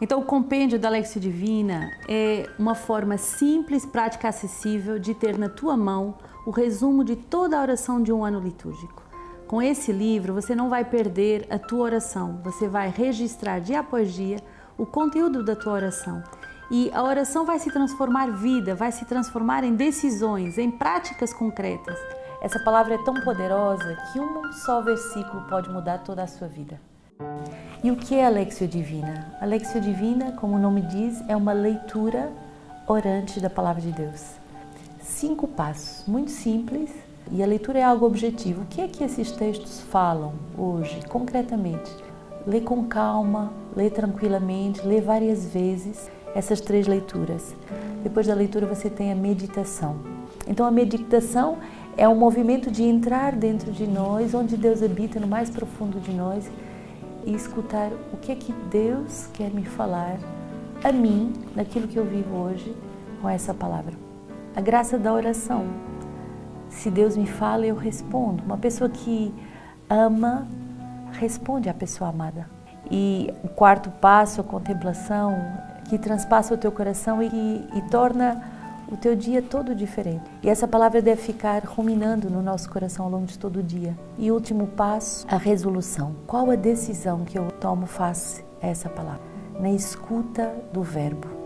Então, o compêndio da Lectio Divina é uma forma simples, prática, acessível de ter na tua mão o resumo de toda a oração de um ano litúrgico. Com esse livro, você não vai perder a tua oração, você vai registrar dia após dia o conteúdo da tua oração. E a oração vai se transformar vida, vai se transformar em decisões, em práticas concretas. Essa palavra é tão poderosa que um só versículo pode mudar toda a sua vida. E o que é a Lectio Divina? A Lectio Divina, como o nome diz, é uma leitura orante da Palavra de Deus. 5 passos, muito simples, e a leitura é algo objetivo. O que é que esses textos falam hoje, concretamente? Lê com calma, lê tranquilamente, lê várias vezes essas 3 leituras. Depois da leitura você tem a meditação. Então a meditação é um movimento de entrar dentro de nós, onde Deus habita no mais profundo de nós, e escutar o que é que Deus quer me falar a mim, naquilo que eu vivo hoje, com essa palavra. A graça da oração. Se Deus me fala, eu respondo. Uma pessoa que ama, responde à pessoa amada. E o 4º passo, a contemplação, que transpassa o teu coração e torna o teu dia todo diferente. E essa palavra deve ficar ruminando no nosso coração ao longo de todo o dia. E o último passo, a resolução. Qual a decisão que eu tomo face a essa palavra? Na escuta do verbo.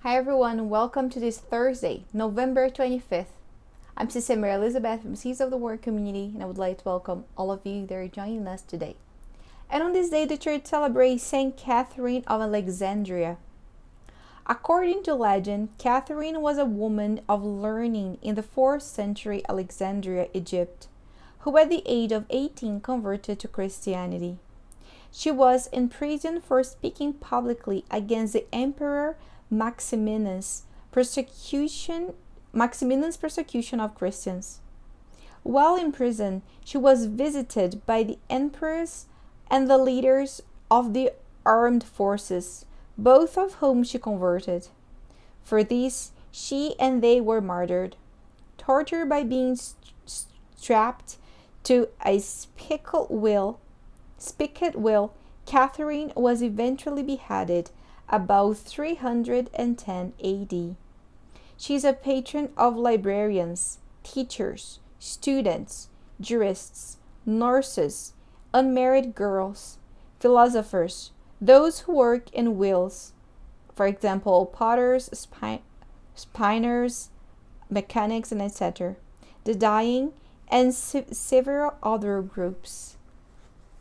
Hi everyone, welcome to this Thursday, November 25th. I'm Sister Mary Elizabeth from Seeds of the Word community, and I would like to welcome all of you that are joining us today. And on this day, the church celebrates Saint Catherine of Alexandria. According to legend, Catherine was a woman of learning in the 4th century Alexandria, Egypt, who at the age of 18 converted to Christianity. She was imprisoned for speaking publicly against the Emperor Maximinus' persecution of Christians. While in prison, she was visited by the empress and the leaders of the armed forces, both of whom she converted. For this, she and they were martyred. Tortured by being strapped to a spiket wheel, Catherine was eventually beheaded about 310 AD. She is a patron of librarians, teachers, students, jurists, nurses, unmarried girls, philosophers, those who work in wheels, for example, potters, spinners, mechanics, and etc., the dying, and several other groups.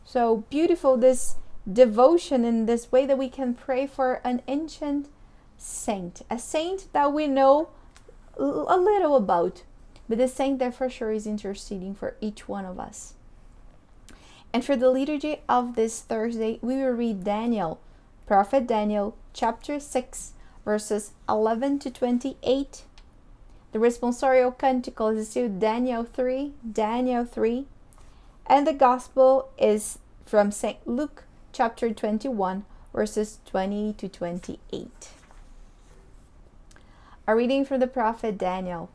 So beautiful, this devotion in this way that we can pray for an ancient saint, a saint that we know a little about, but a saint that for sure is interceding for each one of us. And for the liturgy of this Thursday, we will read Daniel, Prophet Daniel, chapter 6, verses 11 to 28. The responsorial canticle is still Daniel 3, and the gospel is from St. Luke, chapter 21, verses 20 to 28. A reading from the prophet Daniel.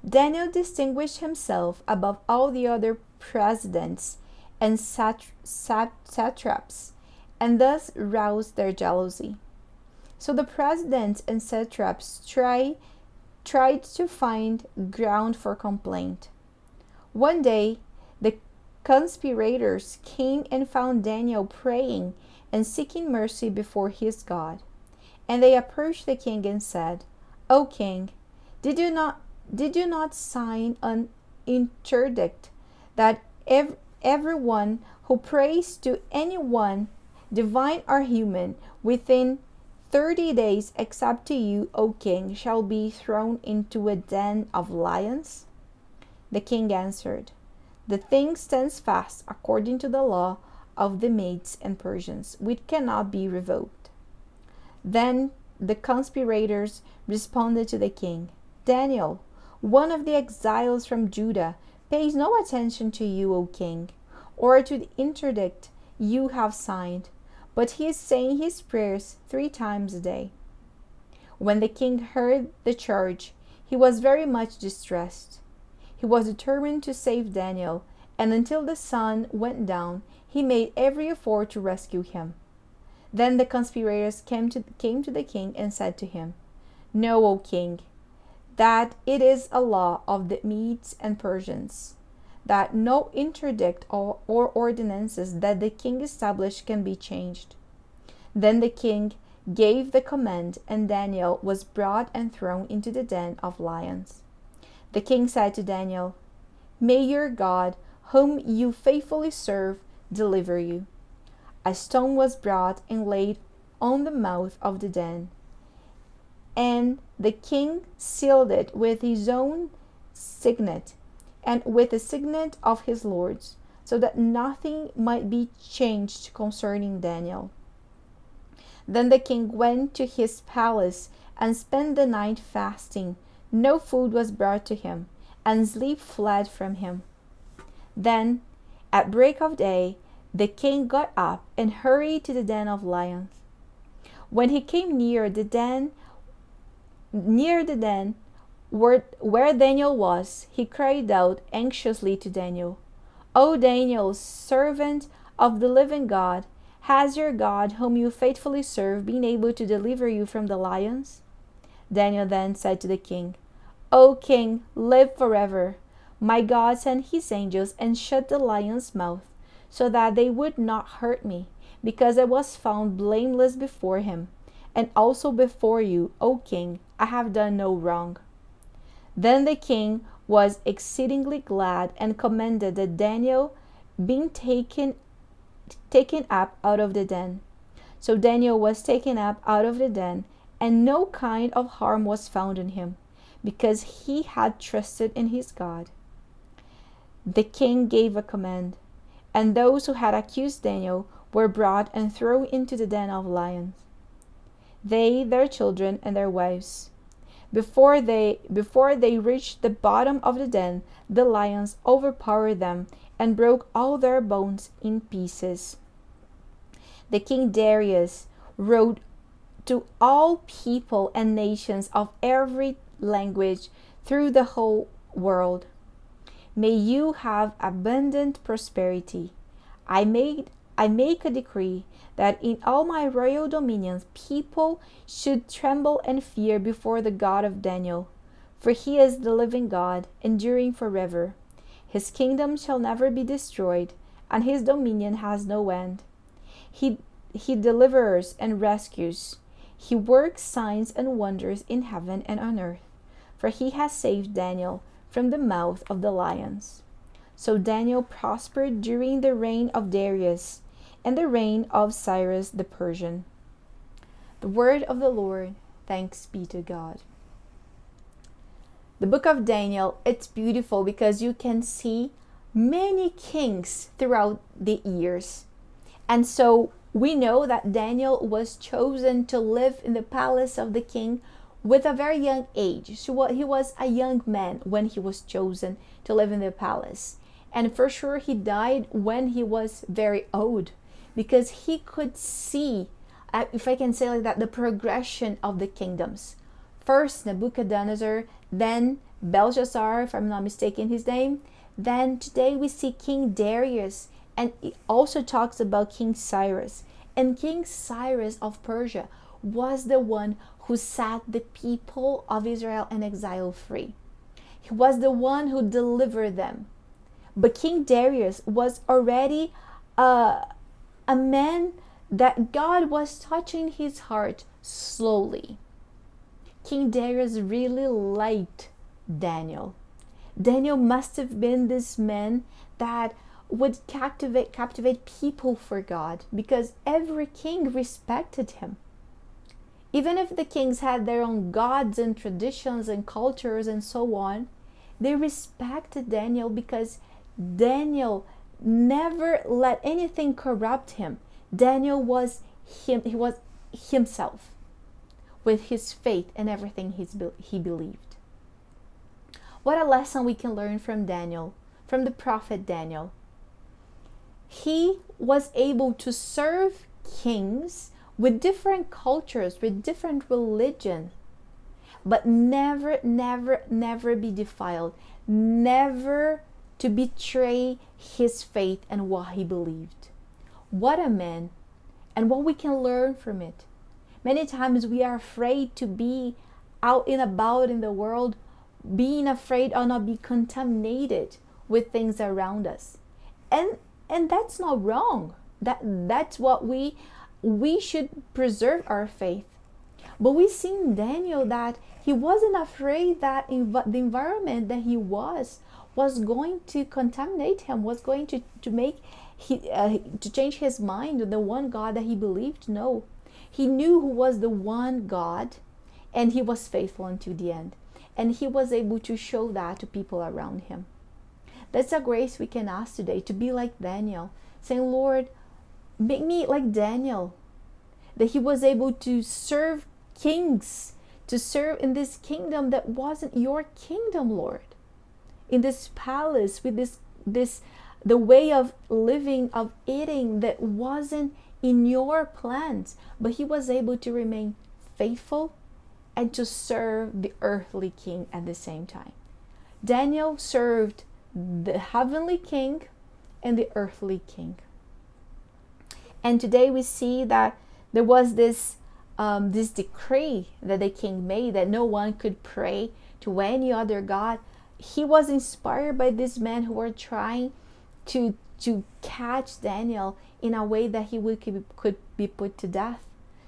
Daniel distinguished himself above all the other presidents and satraps, and thus roused their jealousy. So the presidents and satraps tried to find ground for complaint. One day, the conspirators came and found Daniel praying and seeking mercy before his God. And they approached the king and said, "O king, did you not sign an interdict that everyone who prays to anyone, divine or human, within 30 days except to you, O king, shall be thrown into a den of lions?" The king answered, "The thing stands fast according to the law of the Medes and Persians, which cannot be revoked." Then the conspirators responded to the king, "Daniel, one of the exiles from Judah, pays no attention to you, O king, or to the interdict you have signed, but he is saying his prayers 3 times a day." When the king heard the charge, he was very much distressed. He was determined to save Daniel, and until the sun went down, he made every effort to rescue him. Then the conspirators came to the king and said to him, "Know, O king, that it is a law of the Medes and Persians, that no interdict or ordinances that the king established can be changed." Then the king gave the command, and Daniel was brought and thrown into the den of lions. The king said to Daniel, "May your God, whom you faithfully serve, deliver you." A stone was brought and laid on the mouth of the den, and the king sealed it with his own signet and with the signet of his lords, so that nothing might be changed concerning Daniel. Then the king went to his palace and spent the night fasting. No food was brought to him, and sleep fled from him. Then, at break of day, the king got up and hurried to the den of lions. When he came near the den where Daniel was, he cried out anxiously to Daniel, "O Daniel, servant of the living God, has your God, whom you faithfully serve, been able to deliver you from the lions?" Daniel then said to the king, "O king, live forever. My God sent his angels and shut the lions' mouth, so that they would not hurt me, because I was found blameless before him, and also before you, O king, I have done no wrong." Then the king was exceedingly glad and commanded that Daniel being taken up out of the den. So Daniel was taken up out of the den, and no kind of harm was found in him, because he had trusted in his God. The king gave a command, and those who had accused Daniel were brought and thrown into the den of lions, they, their children, and their wives. Before they reached the bottom of the den, the lions overpowered them and broke all their bones in pieces. The king Darius wrote to all people and nations of every language through the whole world, "May you have abundant prosperity. I make a decree that in all my royal dominions people should tremble and fear before the God of Daniel, for he is the living God, enduring forever. His kingdom shall never be destroyed, and his dominion has no end. He delivers and rescues. He works signs and wonders in heaven and on earth, for he has saved Daniel from the mouth of the lions." So Daniel prospered during the reign of Darius and the reign of Cyrus the Persian. The word of the Lord. Thanks be to God. The book of Daniel, it's beautiful because you can see many kings throughout the years. And so we know that Daniel was chosen to live in the palace of the king with a very young age. So he was a young man when he was chosen to live in the palace. And for sure he died when he was very old, because he could see, if I can say like that, the progression of the kingdoms. First Nebuchadnezzar, then Belshazzar, if I'm not mistaken his name. Then today we see King Darius, and it also talks about King Cyrus. And King Cyrus of Persia was the one who set the people of Israel in exile free. He was the one who delivered them. But King Darius was already a man that God was touching his heart slowly. King Darius really liked Daniel. Daniel must have been this man that would captivate people for God, because every king respected him. Even if the kings had their own gods and traditions and cultures and so on, they respected Daniel because Daniel never let anything corrupt him. Daniel was him. He was himself with his faith and everything he believed. What a lesson we can learn from Daniel, from the prophet Daniel. He was able to serve kings with different cultures, with different religion, but never, never, never be defiled, never to betray his faith and what he believed. What a man, and what we can learn from it. Many times we are afraid to be out and about in the world, being afraid of not be contaminated with things around us. And that's not wrong. That's what we should preserve our faith. But we see in Daniel that he wasn't afraid that the environment that he was going to contaminate him, was going to make to change his mind on the one God that he believed. No, he knew who was the one God, and he was faithful unto the end. And he was able to show that to people around him. That's a grace we can ask today, to be like Daniel, saying, Lord, make me like Daniel, that he was able to serve kings, to serve in this kingdom that wasn't your kingdom, Lord. In this palace, with this the way of living, of eating that wasn't in your plans, but he was able to remain faithful and to serve the earthly king at the same time. Daniel served the heavenly king and the earthly king. And today we see that there was this decree that the king made, that no one could pray to any other god. He was inspired by these men who were trying to catch Daniel in a way that he could be put to death.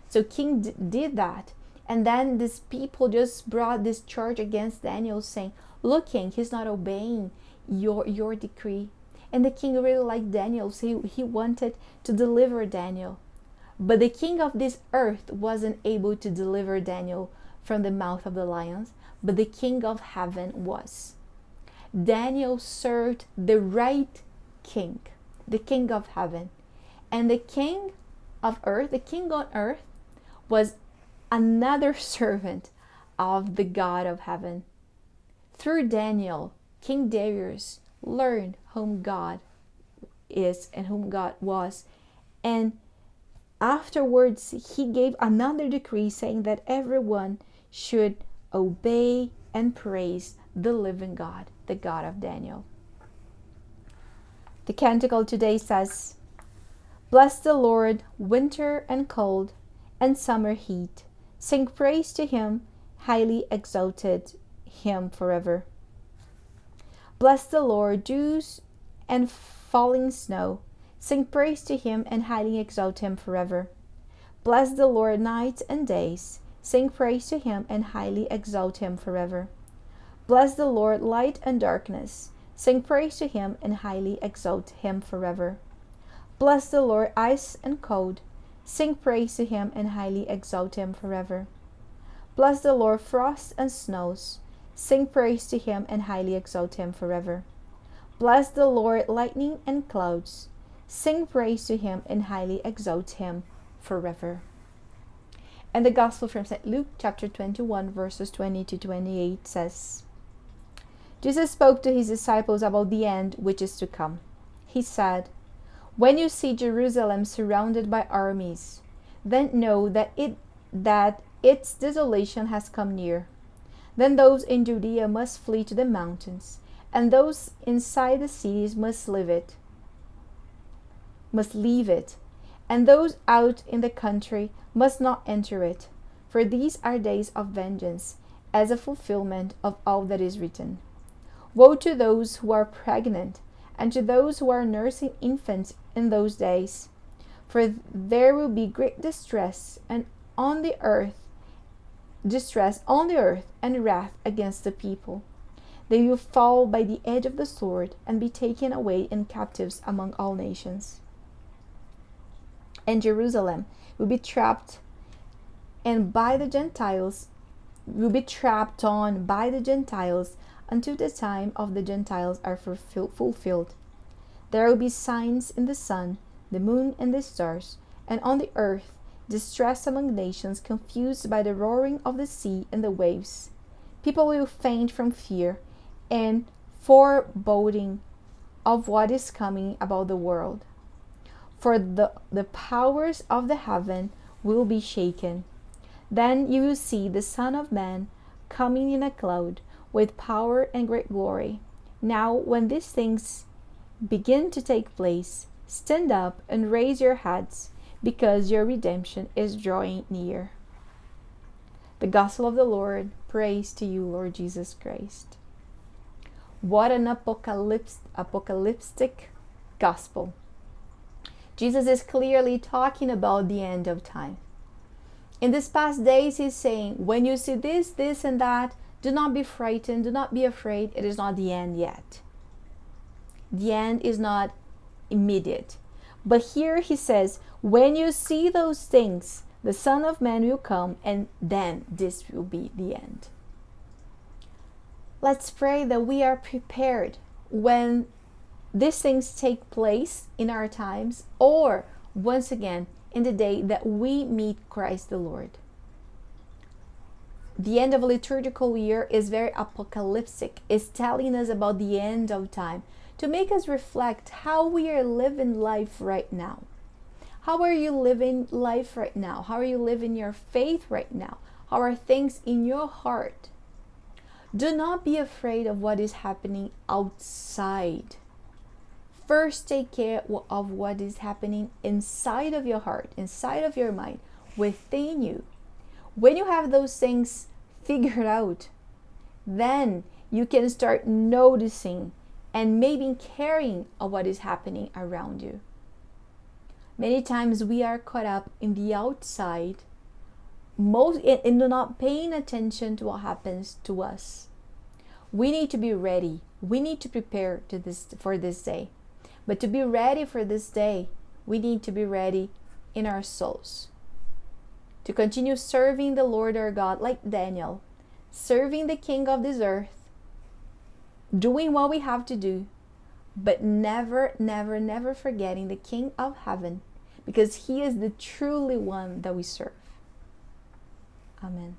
So king did that. And then these people just brought this charge against Daniel, saying, look, king, he's not obeying your decree. And the king really liked Daniel, so he wanted to deliver Daniel. But the king of this earth wasn't able to deliver Daniel from the mouth of the lions, but the king of heaven was. Daniel served the right king, the king of heaven. And the king of earth, the king on earth, was another servant of the God of heaven. Through Daniel, King Darius learned whom God is and whom God was. And afterwards, he gave another decree saying that everyone should obey and praise the living God, the God of Daniel. The canticle today says, bless the Lord, winter and cold, and summer heat. Sing praise to him, highly exalted him forever. Bless the Lord, dews and falling snow. Sing praise to him and highly exalt him forever. Bless the Lord, nights and days. Sing praise to him and highly exalt him forever. Bless the Lord, light and darkness. Sing praise to him and highly exalt him forever. Bless the Lord, ice and cold. Sing praise to him and highly exalt him forever. Bless the Lord, frost and snows. Sing praise to him and highly exalt him forever. Bless the Lord, lightning and clouds. Sing praise to him and highly exalt him forever. And the Gospel from St. Luke chapter 21 verses 20 to 28 says, Jesus spoke to his disciples about the end which is to come. He said, when you see Jerusalem surrounded by armies, then know that its desolation has come near. Then those in Judea must flee to the mountains, and those inside the cities must leave it. And those out in the country must not enter it, for these are days of vengeance, as a fulfillment of all that is written. Woe to those who are pregnant, and to those who are nursing infants in those days, for there will be great distress on the earth, and wrath against the people. They will fall by the edge of the sword and be taken away in captives among all nations. And Jerusalem will be trapped on by the Gentiles until the time of the Gentiles are fulfilled. There will be signs in the sun, the moon, and the stars, and on the earth distress among nations, confused by the roaring of the sea and the waves. People will faint from fear and foreboding of what is coming about the world. For the powers of the heaven will be shaken. Then you will see the Son of Man coming in a cloud with power and great glory. Now, when these things begin to take place, stand up and raise your heads, because your redemption is drawing near. The Gospel of the Lord. Praise to you, Lord Jesus Christ. What an apocalyptic gospel. Jesus is clearly talking about the end of time. In these past days, he's saying, when you see this, this, and that, do not be frightened, do not be afraid. It is not the end yet. The end is not immediate. But here he says, when you see those things, the Son of Man will come, and then this will be the end. Let's pray that we are prepared when these things take place in our times, or once again in the day that we meet Christ the Lord. The end of a liturgical year is very apocalyptic. It's telling us about the end of time, to make us reflect how we are living life right now. How are you living life right now? How are you living your faith right now? How are things in your heart? Do not be afraid of what is happening outside. First, take care of what is happening inside of your heart, inside of your mind, within you. When you have those things figured out, then you can start noticing and maybe caring of what is happening around you. Many times we are caught up in the outside, and not paying attention to what happens to us. We need to be ready. We need to prepare for this day. But to be ready for this day, we need to be ready in our souls. To continue serving the Lord our God like Daniel, serving the King of this earth, doing what we have to do, but never, never, never forgetting the King of heaven, because he is the truly one that we serve. Amen.